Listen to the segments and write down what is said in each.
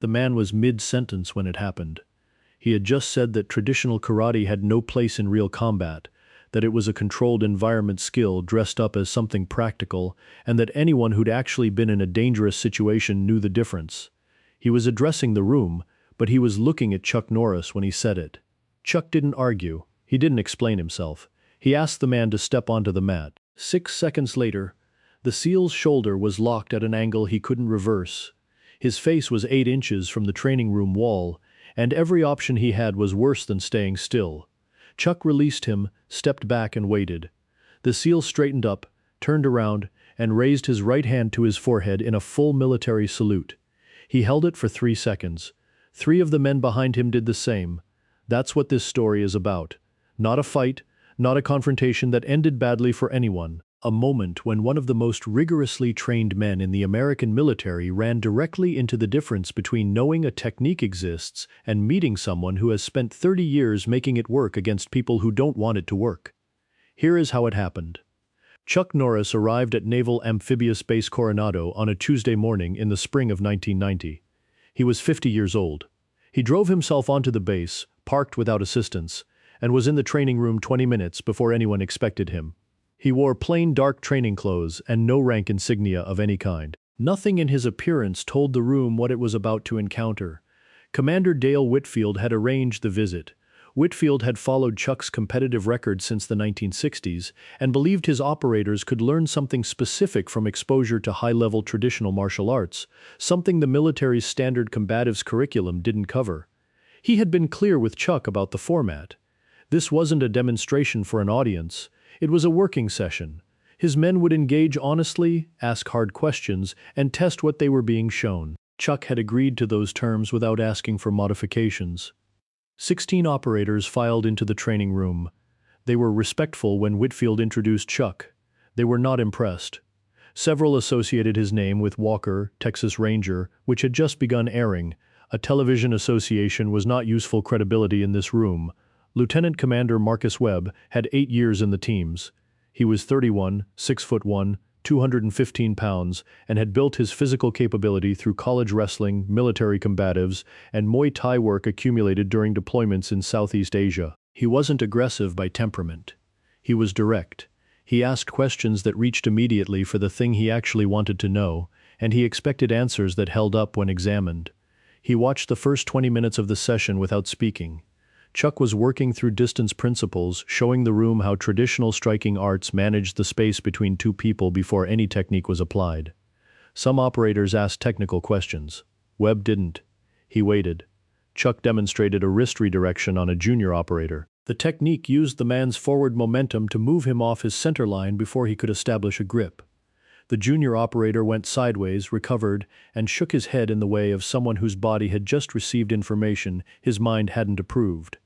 The man was mid-sentence when it happened. He had just said that traditional karate had no place in real combat, that it was a controlled environment skill dressed up as something practical, and that anyone who'd actually been in a dangerous situation knew the difference. He was addressing the room, but he was looking at Chuck Norris when he said it. Chuck didn't argue. He didn't explain himself. He asked the man to step onto the mat. 6 seconds later, the SEAL's shoulder was locked at an angle he couldn't reverse. His face was 8 inches from the training room wall, and every option he had was worse than staying still. Chuck released him, stepped back and waited. The SEAL straightened up, turned around, and raised his right hand to his forehead in a full military salute. He held it for 3 seconds. 3 of the men behind him did the same. That's what this story is about. Not a fight, not a confrontation that ended badly for anyone. A moment when one of the most rigorously trained men in the American military ran directly into the difference between knowing a technique exists and meeting someone who has spent 30 years making it work against people who don't want it to work. Here is how it happened. Chuck Norris arrived at Naval Amphibious Base Coronado on a Tuesday morning in the spring of 1990. He was 50 years old. He drove himself onto the base, parked without assistance, and was in the training room 20 minutes before anyone expected him. He wore plain dark training clothes and no rank insignia of any kind. Nothing in his appearance told the room what it was about to encounter. Commander Dale Whitfield had arranged the visit. Whitfield had followed Chuck's competitive record since the 1960s and believed his operators could learn something specific from exposure to high-level traditional martial arts, something the military's standard combatives curriculum didn't cover. He had been clear with Chuck about the format. This wasn't a demonstration for an audience. It was a working session. His men would engage honestly, ask hard questions, and test what they were being shown. Chuck had agreed to those terms without asking for modifications. 16 operators filed into the training room. They were respectful when Whitfield introduced Chuck. They were not impressed. Several associated his name with Walker, Texas Ranger, which had just begun airing. A television association was not useful credibility in this room. Lieutenant Commander Marcus Webb had 8 years in the teams. He was 31, 6'1", 215 pounds, and had built his physical capability through college wrestling, military combatives, and Muay Thai work accumulated during deployments in Southeast Asia. He wasn't aggressive by temperament. He was direct. He asked questions that reached immediately for the thing he actually wanted to know, and he expected answers that held up when examined. He watched the first 20 minutes of the session without speaking. Chuck was working through distance principles, showing the room how traditional striking arts managed the space between two people before any technique was applied. Some operators asked technical questions. Webb didn't. He waited. Chuck demonstrated a wrist redirection on a junior operator. The technique used the man's forward momentum to move him off his center line before he could establish a grip. The junior operator went sideways, recovered, and shook his head in the way of someone whose body had just received information his mind hadn't approved.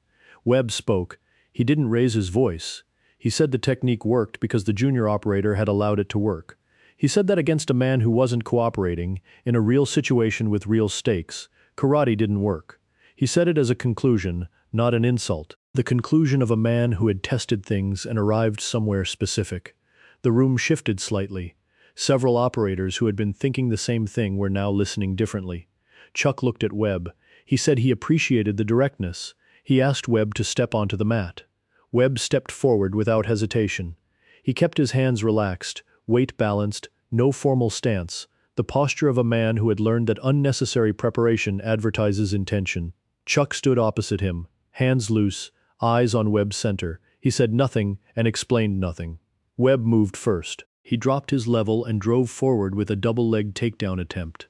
Webb spoke. He didn't raise his voice. He said the technique worked because the junior operator had allowed it to work. He said that against a man who wasn't cooperating, in a real situation with real stakes, karate didn't work. He said it as a conclusion, not an insult. The conclusion of a man who had tested things and arrived somewhere specific. The room shifted slightly. Several operators who had been thinking the same thing were now listening differently. Chuck looked at Webb. He said he appreciated the directness. He asked Webb to step onto the mat. Webb stepped forward without hesitation. He kept his hands relaxed, weight balanced, no formal stance, the posture of a man who had learned that unnecessary preparation advertises intention. Chuck stood opposite him, hands loose, eyes on Webb's center. He said nothing and explained nothing. Webb moved first. He dropped his level and drove forward with a double-leg takedown attempt.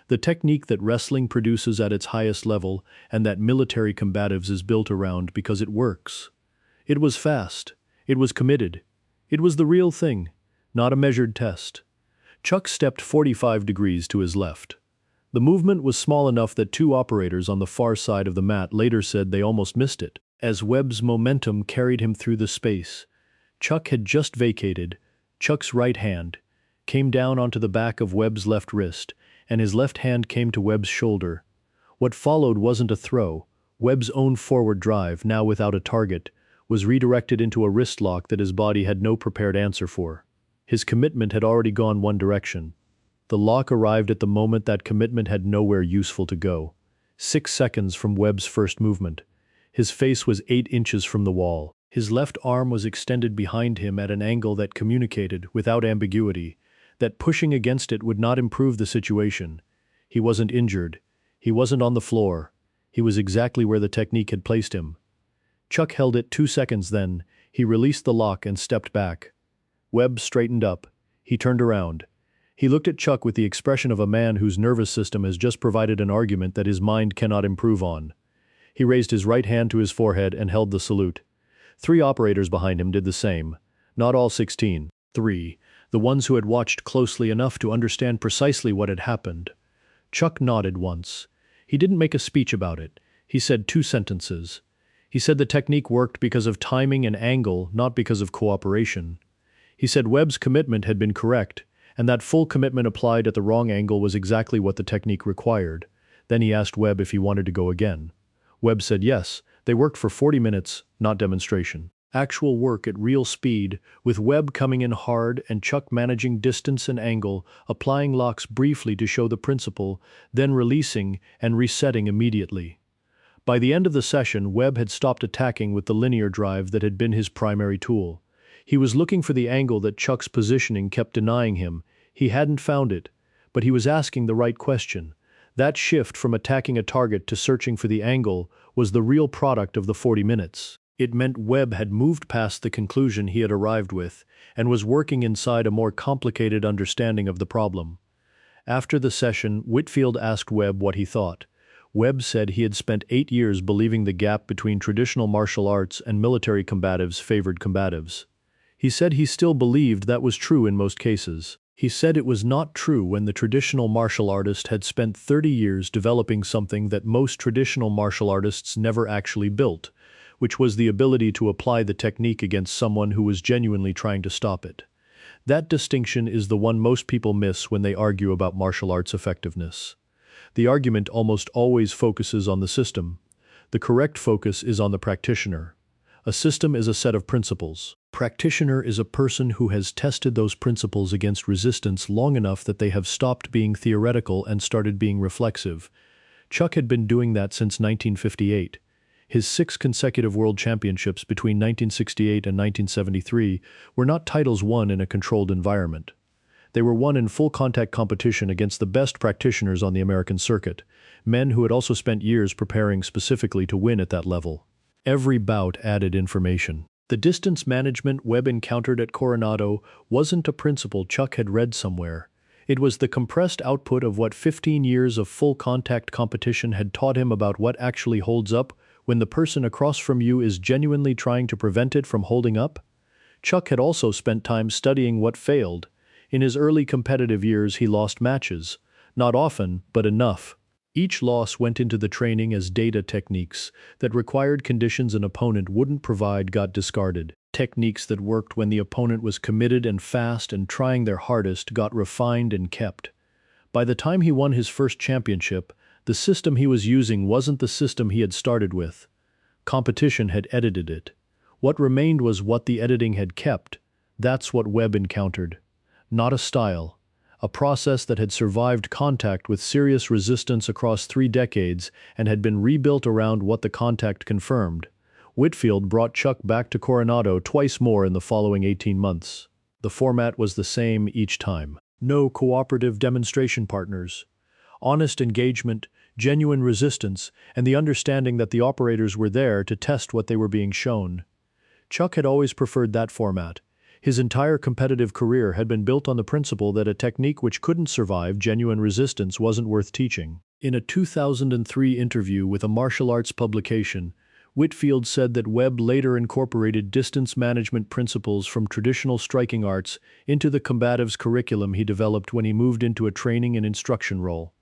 The technique that wrestling produces at its highest level and that military combatives is built around because it works. It was fast. It was committed. It was the real thing, not a measured test. Chuck stepped 45 degrees to his left. The movement was small enough that 2 operators on the far side of the mat later said they almost missed it. As Webb's momentum carried him through the space, Chuck had just vacated. Chuck's right hand came down onto the back of Webb's left wrist, and his left hand came to Webb's shoulder. What followed wasn't a throw. Webb's own forward drive, now without a target, was redirected into a wrist lock that his body had no prepared answer for. His commitment had already gone one direction. The lock arrived at the moment that commitment had nowhere useful to go. 6 seconds from Webb's first movement. His face was 8 inches from the wall. His left arm was extended behind him at an angle that communicated, without ambiguity, that pushing against it would not improve the situation. He wasn't injured. He wasn't on the floor. He was exactly where the technique had placed him. Chuck held it 2 seconds then. He released the lock and stepped back. Webb straightened up. He turned around. He looked at Chuck with the expression of a man whose nervous system has just provided an argument that his mind cannot improve on. He raised his right hand to his forehead and held the salute. 3 operators behind him did the same. Not all 16. 3. The ones who had watched closely enough to understand precisely what had happened. Chuck nodded once. He didn't make a speech about it. He said 2 sentences. He said the technique worked because of timing and angle, not because of cooperation. He said Webb's commitment had been correct, and that full commitment applied at the wrong angle was exactly what the technique required. Then he asked Webb if he wanted to go again. Webb said yes. They worked for 40 minutes, not demonstration. Actual work at real speed, with Webb coming in hard and Chuck managing distance and angle, applying locks briefly to show the principle, then releasing and resetting immediately. By the end of the session, Webb had stopped attacking with the linear drive that had been his primary tool. He was looking for the angle that Chuck's positioning kept denying him. He hadn't found it, but he was asking the right question. That shift from attacking a target to searching for the angle was the real product of the 40 minutes. It meant Webb had moved past the conclusion he had arrived with and was working inside a more complicated understanding of the problem. After the session, Whitfield asked Webb what he thought. Webb said he had spent 8 years believing the gap between traditional martial arts and military combatives favored combatives. He said he still believed that was true in most cases. He said it was not true when the traditional martial artist had spent 30 years developing something that most traditional martial artists never actually built, which was the ability to apply the technique against someone who was genuinely trying to stop it. That distinction is the one most people miss when they argue about martial arts effectiveness. The argument almost always focuses on the system. The correct focus is on the practitioner. A system is a set of principles. Practitioner is a person who has tested those principles against resistance long enough that they have stopped being theoretical and started being reflexive. Chuck had been doing that since 1958. His 6 consecutive world championships between 1968 and 1973 were not titles won in a controlled environment. They were won in full-contact competition against the best practitioners on the American circuit, men who had also spent years preparing specifically to win at that level. Every bout added information. The distance management Webb encountered at Coronado wasn't a principle Chuck had read somewhere. It was the compressed output of what 15 years of full-contact competition had taught him about what actually holds up when the person across from you is genuinely trying to prevent it from holding up. Chuck had also spent time studying what failed. In his early competitive years, he lost matches. Not often, but enough. Each loss went into the training as data techniques that required conditions an opponent wouldn't provide got discarded. Techniques that worked when the opponent was committed and fast and trying their hardest got refined and kept. By the time he won his first championship, the system he was using wasn't the system he had started with. Competition had edited it. What remained was what the editing had kept. That's what Webb encountered. Not a style. A process that had survived contact with serious resistance across 3 decades and had been rebuilt around what the contact confirmed. Whitfield brought Chuck back to Coronado twice more in the following 18 months. The format was the same each time. No cooperative demonstration partners. Honest engagement, genuine resistance, and the understanding that the operators were there to test what they were being shown. Chuck had always preferred that format. His entire competitive career had been built on the principle that a technique which couldn't survive genuine resistance wasn't worth teaching. In a 2003 interview with a martial arts publication, Whitfield said that Webb later incorporated distance management principles from traditional striking arts into the combatives curriculum he developed when he moved into a training and instruction role.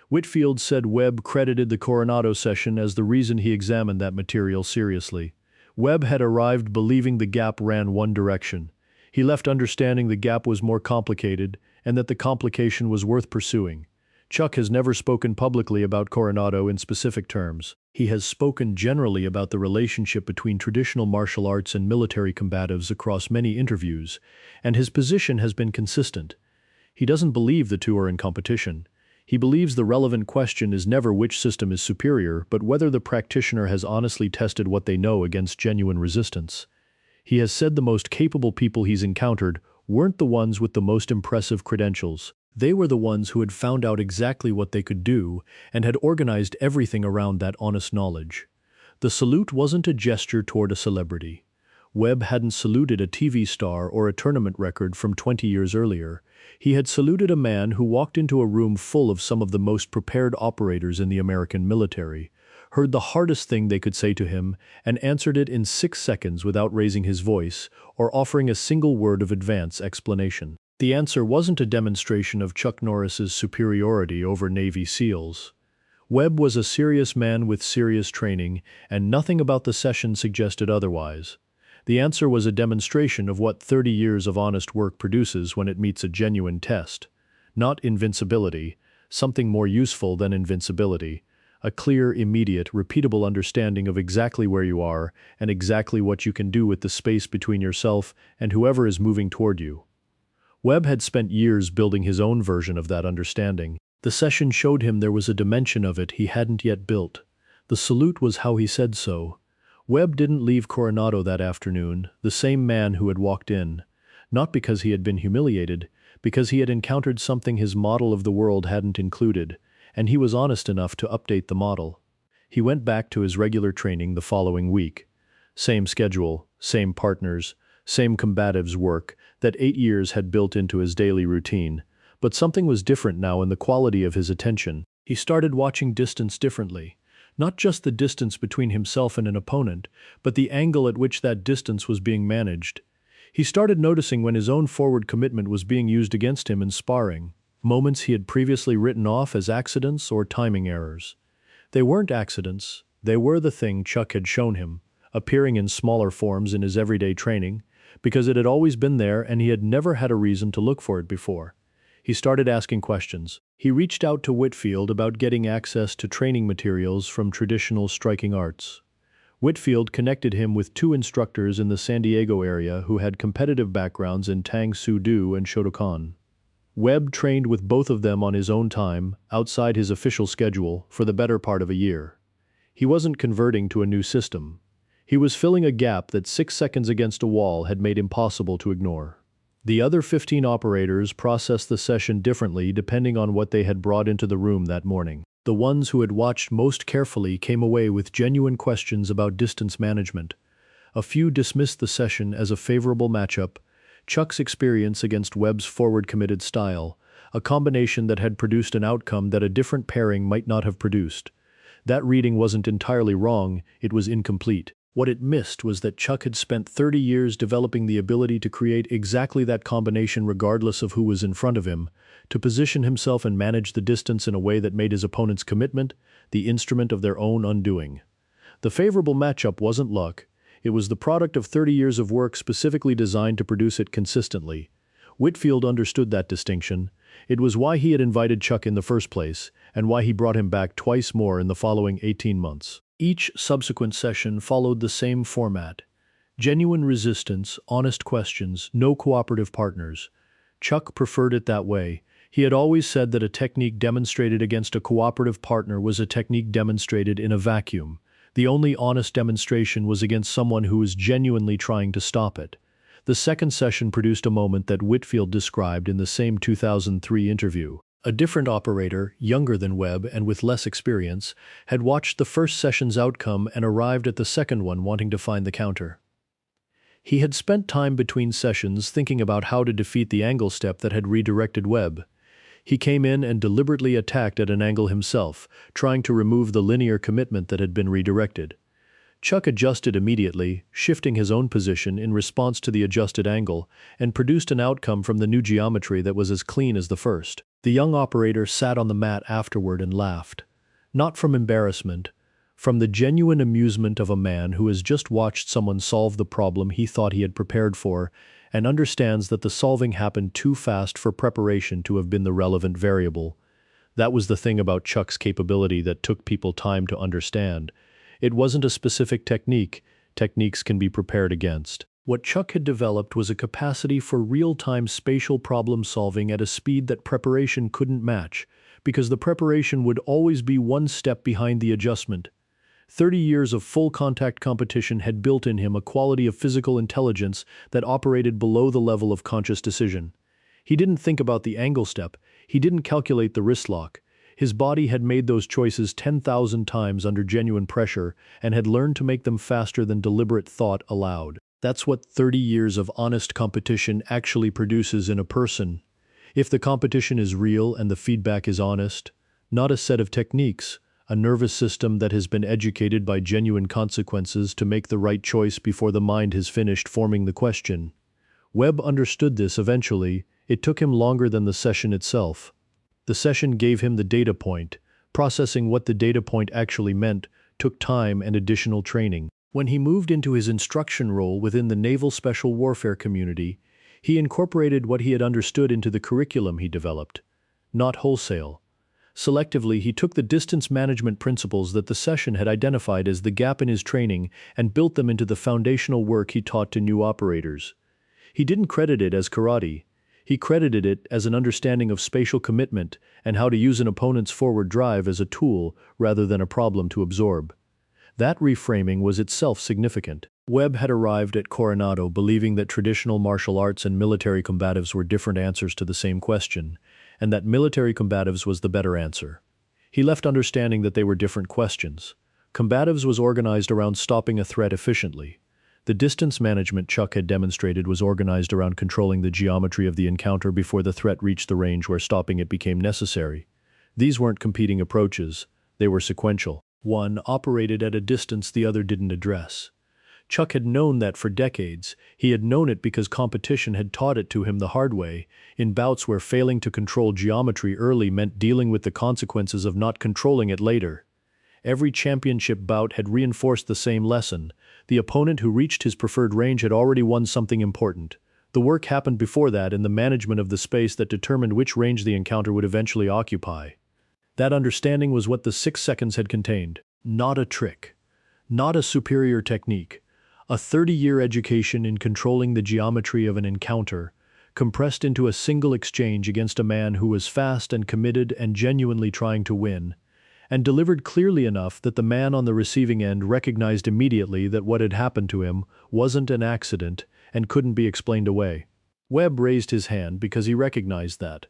Whitfield said Webb credited the Coronado session as the reason he examined that material seriously. Webb had arrived believing the gap ran one direction. He left understanding the gap was more complicated and that the complication was worth pursuing. Chuck has never spoken publicly about Coronado in specific terms. He has spoken generally about the relationship between traditional martial arts and military combatives across many interviews, and his position has been consistent. He doesn't believe the two are in competition. He believes the relevant question is never which system is superior, but whether the practitioner has honestly tested what they know against genuine resistance. He has said the most capable people he's encountered weren't the ones with the most impressive credentials. They were the ones who had found out exactly what they could do and had organized everything around that honest knowledge. The salute wasn't a gesture toward a celebrity. Webb hadn't saluted a TV star or a tournament record from 20 years earlier. He had saluted a man who walked into a room full of some of the most prepared operators in the American military, heard the hardest thing they could say to him, and answered it in 6 seconds without raising his voice or offering a single word of advance explanation. The answer wasn't a demonstration of Chuck Norris's superiority over Navy SEALs. Webb was a serious man with serious training, and nothing about the session suggested otherwise. The answer was a demonstration of what 30 years of honest work produces when it meets a genuine test. Not invincibility, something more useful than invincibility. A clear, immediate, repeatable understanding of exactly where you are and exactly what you can do with the space between yourself and whoever is moving toward you. Webb had spent years building his own version of that understanding. The session showed him there was a dimension of it he hadn't yet built. The salute was how he said so. Webb didn't leave Coronado that afternoon, the same man who had walked in. Not because he had been humiliated, because he had encountered something his model of the world hadn't included, and he was honest enough to update the model. He went back to his regular training the following week. Same schedule, same partners, same combatives work that 8 years had built into his daily routine. But something was different now in the quality of his attention. He started watching distance differently. Not just the distance between himself and an opponent, but the angle at which that distance was being managed. He started noticing when his own forward commitment was being used against him in sparring, moments he had previously written off as accidents or timing errors. They weren't accidents, they were the thing Chuck had shown him, appearing in smaller forms in his everyday training, because it had always been there and he had never had a reason to look for it before. He started asking questions. He reached out to Whitfield about getting access to training materials from traditional striking arts. Whitfield connected him with 2 instructors in the San Diego area who had competitive backgrounds in Tang Soo Do and Shotokan. Webb trained with both of them on his own time, outside his official schedule, for the better part of a year. He wasn't converting to a new system. He was filling a gap that 6 seconds against a wall had made impossible to ignore. The other 15 operators processed the session differently depending on what they had brought into the room that morning. The ones who had watched most carefully came away with genuine questions about distance management. A few dismissed the session as a favorable matchup. Chuck's experience against Webb's forward-committed style, a combination that had produced an outcome that a different pairing might not have produced. That reading wasn't entirely wrong, it was incomplete. What it missed was that Chuck had spent 30 years developing the ability to create exactly that combination regardless of who was in front of him, to position himself and manage the distance in a way that made his opponent's commitment the instrument of their own undoing. The favorable matchup wasn't luck, it was the product of 30 years of work specifically designed to produce it consistently. Whitfield understood that distinction. It was why he had invited Chuck in the first place, and why he brought him back twice more in the following 18 months. Each subsequent session followed the same format. Genuine resistance, honest questions, no cooperative partners. Chuck preferred it that way. He had always said that a technique demonstrated against a cooperative partner was a technique demonstrated in a vacuum. The only honest demonstration was against someone who was genuinely trying to stop it. The second session produced a moment that Whitfield described in the same 2003 interview. A different operator, younger than Webb and with less experience, had watched the first session's outcome and arrived at the second one wanting to find the counter. He had spent time between sessions thinking about how to defeat the angle step that had redirected Webb. He came in and deliberately attacked at an angle himself, trying to remove the linear commitment that had been redirected. Chuck adjusted immediately, shifting his own position in response to the adjusted angle, and produced an outcome from the new geometry that was as clean as the first. The young operator sat on the mat afterward and laughed. Not from embarrassment, from the genuine amusement of a man who has just watched someone solve the problem he thought he had prepared for, and understands that the solving happened too fast for preparation to have been the relevant variable. That was the thing about Chuck's capability that took people time to understand. It wasn't a specific technique. Techniques can be prepared against. What Chuck had developed was a capacity for real-time spatial problem solving at a speed that preparation couldn't match, because the preparation would always be one step behind the adjustment. 30 years of full-contact competition had built in him a quality of physical intelligence that operated below the level of conscious decision. He didn't think about the angle step, he didn't calculate the wrist lock. His body had made those choices 10,000 times under genuine pressure and had learned to make them faster than deliberate thought allowed. That's what 30 years of honest competition actually produces in a person. If the competition is real and the feedback is honest, not a set of techniques, a nervous system that has been educated by genuine consequences to make the right choice before the mind has finished forming the question. Webb understood this eventually. It took him longer than the session itself. The session gave him the data point. Processing what the data point actually meant took time and additional training. When he moved into his instruction role within the Naval Special Warfare community, he incorporated what he had understood into the curriculum he developed. Not wholesale. Selectively, he took the distance management principles that the session had identified as the gap in his training and built them into the foundational work he taught to new operators. He didn't credit it as karate. He credited it as an understanding of spatial commitment and how to use an opponent's forward drive as a tool rather than a problem to absorb. That reframing was itself significant. Webb had arrived at Coronado believing that traditional martial arts and military combatives were different answers to the same question, and that military combatives was the better answer. He left understanding that they were different questions. Combatives was organized around stopping a threat efficiently. The distance management Chuck had demonstrated was organized around controlling the geometry of the encounter before the threat reached the range where stopping it became necessary. These weren't competing approaches, they were sequential. One operated at a distance the other didn't address. Chuck had known that for decades. He had known it because competition had taught it to him the hard way, in bouts where failing to control geometry early meant dealing with the consequences of not controlling it later. Every championship bout had reinforced the same lesson. The opponent who reached his preferred range had already won something important. The work happened before that in the management of the space that determined which range the encounter would eventually occupy. That understanding was what the 6 seconds had contained. Not a trick. Not a superior technique. A 30-year education in controlling the geometry of an encounter, compressed into a single exchange against a man who was fast and committed and genuinely trying to win, and delivered clearly enough that the man on the receiving end recognized immediately that what had happened to him wasn't an accident and couldn't be explained away. Webb raised his hand because he recognized that.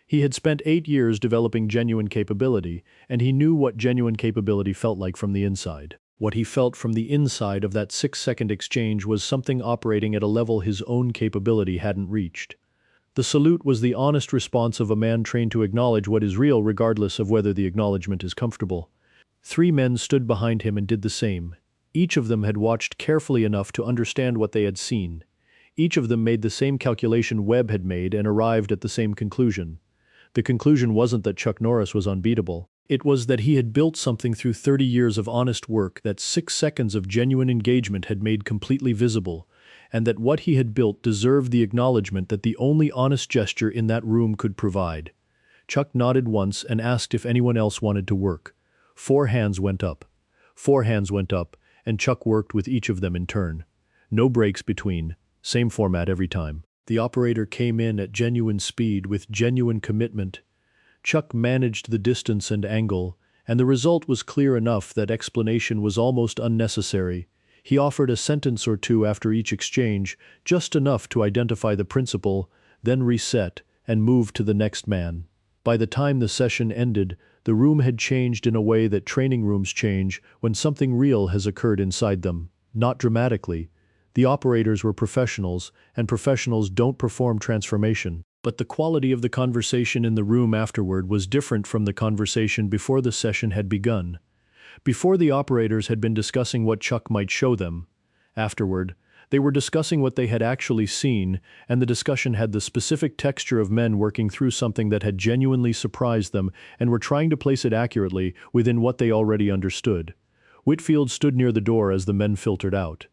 He had spent 8 years developing genuine capability, and he knew what genuine capability felt like from the inside. What he felt from the inside of that 6-second exchange was something operating at a level his own capability hadn't reached. The salute was the honest response of a man trained to acknowledge what is real regardless of whether the acknowledgement is comfortable. 3 men stood behind him and did the same. Each of them had watched carefully enough to understand what they had seen. Each of them made the same calculation Webb had made and arrived at the same conclusion. The conclusion wasn't that Chuck Norris was unbeatable. It was that he had built something through 30 years of honest work that 6 seconds of genuine engagement had made completely visible, and that what he had built deserved the acknowledgement that the only honest gesture in that room could provide. Chuck nodded once and asked if anyone else wanted to work. 4 hands went up. 4 hands went up, and Chuck worked with each of them in turn. No breaks between, same format every time. The operator came in at genuine speed with genuine commitment. Chuck managed the distance and angle, and the result was clear enough that explanation was almost unnecessary. He offered a sentence or two after each exchange, just enough to identify the principle, then reset and moved to the next man. By the time the session ended, the room had changed in a way that training rooms change when something real has occurred inside them, not dramatically. The operators were professionals, and professionals don't perform transformation. But the quality of the conversation in the room afterward was different from the conversation before the session had begun. Before, the operators had been discussing what Chuck might show them. Afterward, they were discussing what they had actually seen, and the discussion had the specific texture of men working through something that had genuinely surprised them and were trying to place it accurately within what they already understood. Whitfield stood near the door as the men filtered out.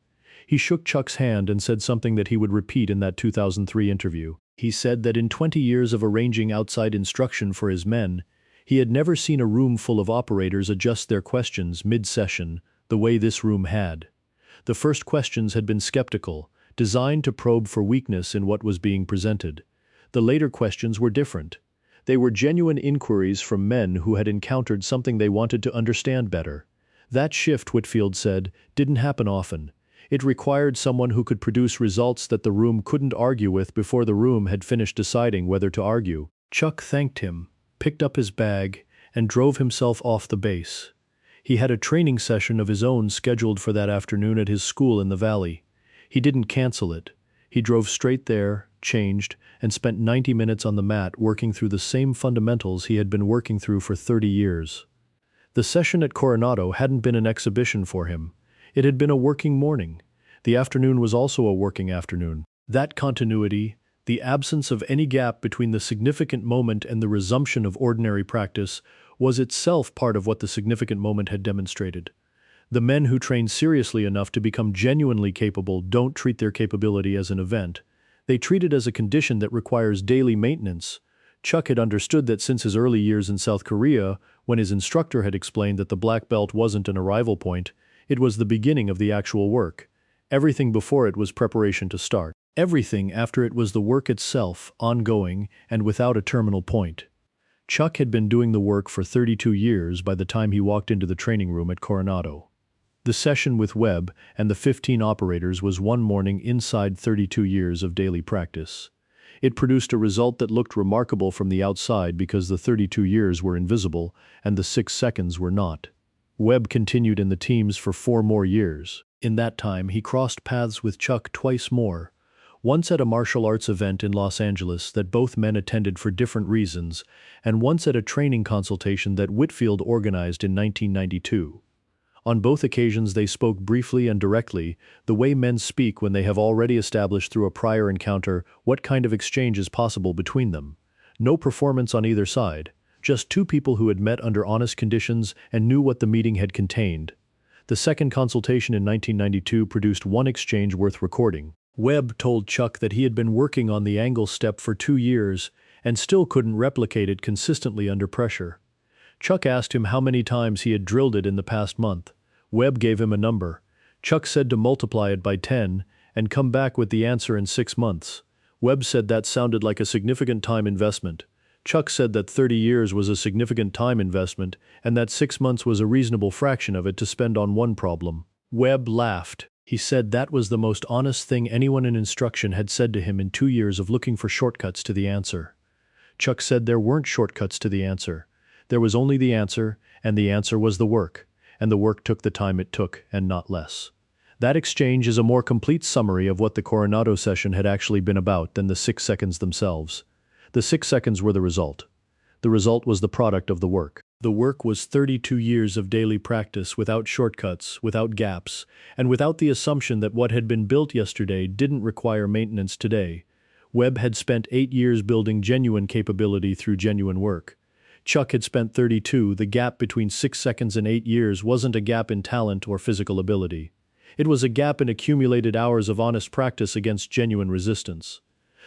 He shook Chuck's hand and said something that he would repeat in that 2003 interview. He said that in 20 years of arranging outside instruction for his men, he had never seen a room full of operators adjust their questions mid-session the way this room had. The first questions had been skeptical, designed to probe for weakness in what was being presented. The later questions were different. They were genuine inquiries from men who had encountered something they wanted to understand better. That shift, Whitfield said, didn't happen often. It required someone who could produce results that the room couldn't argue with before the room had finished deciding whether to argue. Chuck thanked him, picked up his bag, and drove himself off the base. He had a training session of his own scheduled for that afternoon at his school in the valley. He didn't cancel it. He drove straight there, changed, and spent 90 minutes on the mat working through the same fundamentals he had been working through for 30 years. The session at Coronado hadn't been an exhibition for him. It had been a working morning. The afternoon was also a working afternoon. That continuity, the absence of any gap between the significant moment and the resumption of ordinary practice, was itself part of what the significant moment had demonstrated. The men who train seriously enough to become genuinely capable don't treat their capability as an event. They treat it as a condition that requires daily maintenance. Chuck had understood that since his early years in South Korea, when his instructor had explained that the black belt wasn't an arrival point, it was the beginning of the actual work. Everything before it was preparation to start. Everything after it was the work itself, ongoing, and without a terminal point. Chuck had been doing the work for 32 years by the time he walked into the training room at Coronado. The session with Webb and the 15 operators was one morning inside 32 years of daily practice. It produced a result that looked remarkable from the outside because the 32 years were invisible and the 6 seconds were not. Webb continued in the teams for 4 more years. In that time, he crossed paths with Chuck twice more. Once at a martial arts event in Los Angeles that both men attended for different reasons, and once at a training consultation that Whitfield organized in 1992. On both occasions they spoke briefly and directly, the way men speak when they have already established through a prior encounter what kind of exchange is possible between them. No performance on either side, just 2 people who had met under honest conditions and knew what the meeting had contained. The second consultation in 1992 produced one exchange worth recording. Webb told Chuck that he had been working on the angle step for 2 years and still couldn't replicate it consistently under pressure. Chuck asked him how many times he had drilled it in the past month. Webb gave him a number. Chuck said to multiply it by 10 and come back with the answer in 6 months. Webb said that sounded like a significant time investment. Chuck said that 30 years was a significant time investment and that 6 months was a reasonable fraction of it to spend on one problem. Webb laughed. He said that was the most honest thing anyone in instruction had said to him in 2 years of looking for shortcuts to the answer. Chuck said there weren't shortcuts to the answer. There was only the answer, and the answer was the work, and the work took the time it took, and not less. That exchange is a more complete summary of what the Coronado session had actually been about than the 6 seconds themselves. The 6 seconds were the result. The result was the product of the work. The work was 32 years of daily practice without shortcuts, without gaps, and without the assumption that what had been built yesterday didn't require maintenance today. Webb had spent 8 years building genuine capability through genuine work. Chuck had spent 32. The gap between 6 seconds and 8 years wasn't a gap in talent or physical ability. It was a gap in accumulated hours of honest practice against genuine resistance.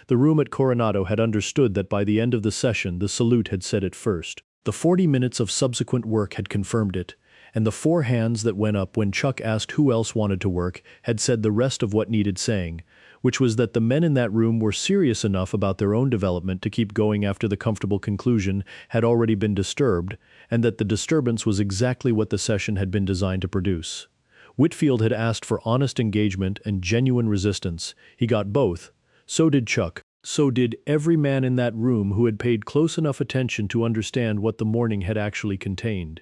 The room at Coronado had understood that by the end of the session the salute had said it first. The 40 minutes of subsequent work had confirmed it, and the 4 hands that went up when Chuck asked who else wanted to work had said the rest of what needed saying, which was that the men in that room were serious enough about their own development to keep going after the comfortable conclusion had already been disturbed, and that the disturbance was exactly what the session had been designed to produce. Whitfield had asked for honest engagement and genuine resistance. He got both. So did Chuck. So did every man in that room who had paid close enough attention to understand what the morning had actually contained.